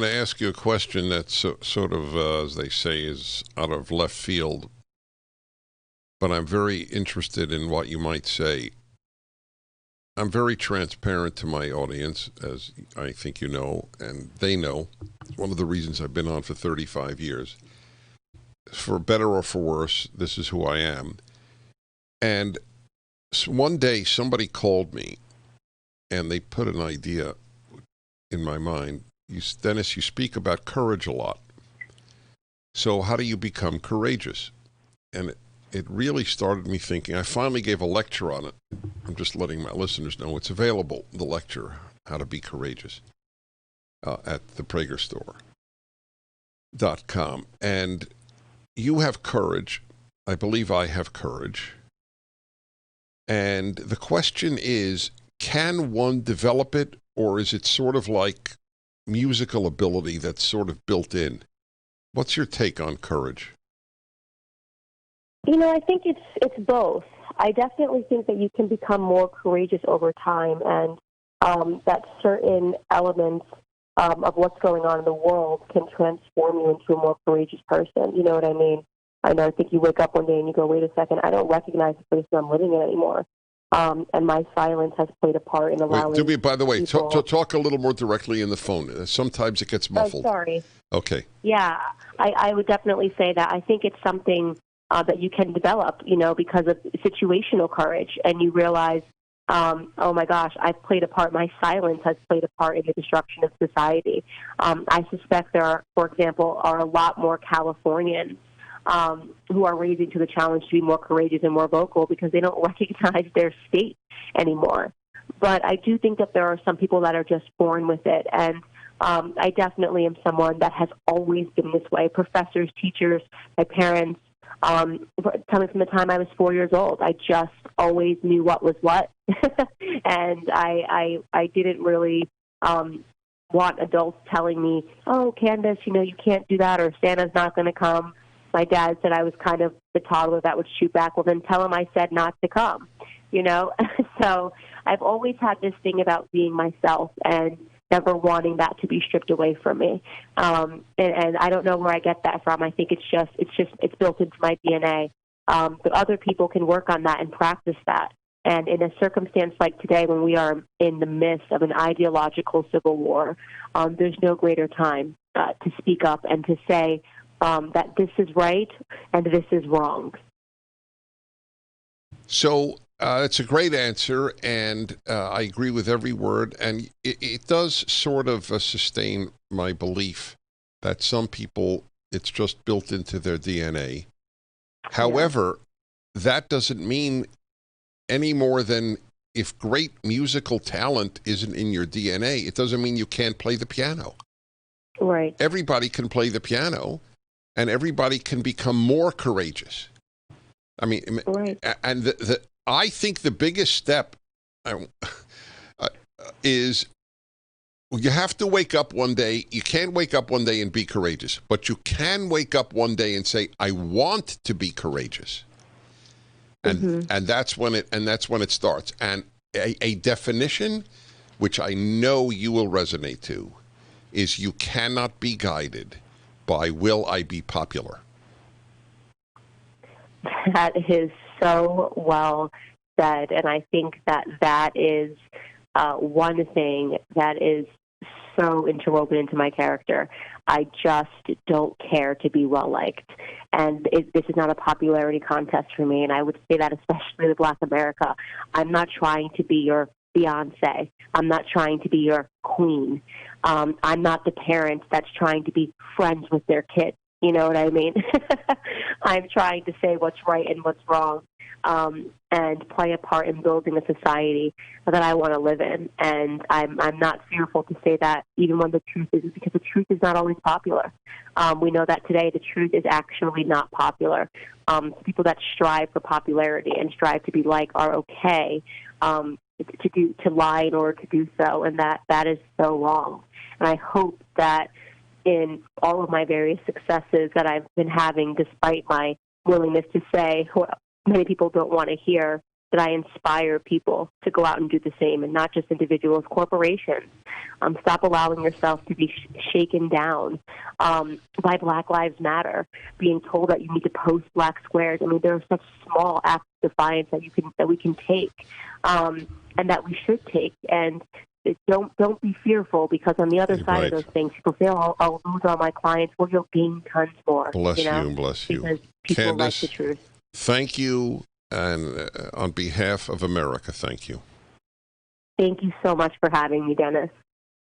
I'm going to ask you a question that's sort of, as they say, is out of left field, but I'm very interested in what you might say. I'm very transparent to my audience, as I think you know, and they know. It's one of the reasons I've been on for 35 years. For better or for worse, this is who I am. And one day somebody called me and they put an idea in my mind. Dennis, you speak about courage a lot. So how do you become courageous? And it really started me thinking. I finally gave a lecture on it. I'm just letting my listeners know it's available, the lecture, How to Be Courageous, at the Prager Store.com. And you have courage. I believe I have courage. And the question is, can one develop it, or is it sort of like musical ability that's sort of built in? What's your take on courage? I think it's both. I definitely think that you can become more courageous over time, and that certain elements of what's going on in the world can transform you into a more courageous person. You know what I mean? I think you wake up one day and you go, wait a second, I don't recognize the person I'm living in anymore. And my silence has played a part in allowing. Wait, do me, by the way, talk a little more directly in the phone. Sometimes it gets muffled. Oh, sorry. Okay. Yeah, I would definitely say that. I think it's something that you can develop, because of situational courage. And you realize, oh my gosh, I've played a part. My silence has played a part in the destruction of society. I suspect there are, for example, a lot more Californians who are raising to the challenge to be more courageous and more vocal because they don't recognize their state anymore. But I do think that there are some people that are just born with it. And I definitely am someone that has always been this way. Professors, teachers, my parents, coming from the time I was 4 years old, I just always knew what was what. And I didn't really want adults telling me, oh, Candace, you can't do that, or Santa's not going to come. My dad said I was kind of the toddler that would shoot back. Well, then tell him I said not to come, So I've always had this thing about being myself and never wanting that to be stripped away from me. And I don't know where I get that from. I think it's built into my DNA. But other people can work on that and practice that. And in a circumstance like today, when we are in the midst of an ideological civil war, there's no greater time to speak up and to say, that this is right and this is wrong. So it's a great answer, and I agree with every word. And it does sort of sustain my belief that some people, it's just built into their DNA. However, that doesn't mean any more than if great musical talent isn't in your DNA, it doesn't mean you can't play the piano. Right. Everybody can play the piano. And everybody can become more courageous. I mean, right. And I think the biggest step is you have to wake up one day. You can't wake up one day and be courageous, but you can wake up one day and say, I want to be courageous. And that's when it starts. And a definition, which I know you will resonate to, is you cannot be guided by will I be popular. That is so well said, and I think that is one thing that is so interwoven into my character. I just don't care to be well-liked, and this is not a popularity contest for me, and I would say that especially with Black America. I'm not trying to be your Beyonce. I'm not trying to be your queen. I'm not the parent that's trying to be friends with their kids. You know what I mean? I'm trying to say what's right and what's wrong, and play a part in building a society that I want to live in. And I'm not fearful to say that, even when the truth is, because the truth is not always popular. We know that today the truth is actually not popular. People that strive for popularity and strive to be like are okay to lie in order to do so, and that is so wrong. And I hope that in all of my various successes that I've been having, despite my willingness to say what many people don't want to hear, that I inspire people to go out and do the same, and not just individuals, corporations. Stop allowing yourself to be shaken down by Black Lives Matter, being told that you need to post black squares. I mean, there are such small acts of defiance that we can take, and that we should take. And don't be fearful, because on the other side of those things, people say, "Oh, I'll lose all my clients." Well, you'll gain tons more. Bless you know, you, bless you. Because people Candace, like the truth. thank you, and on behalf of America, thank you. Thank you so much for having me, Dennis.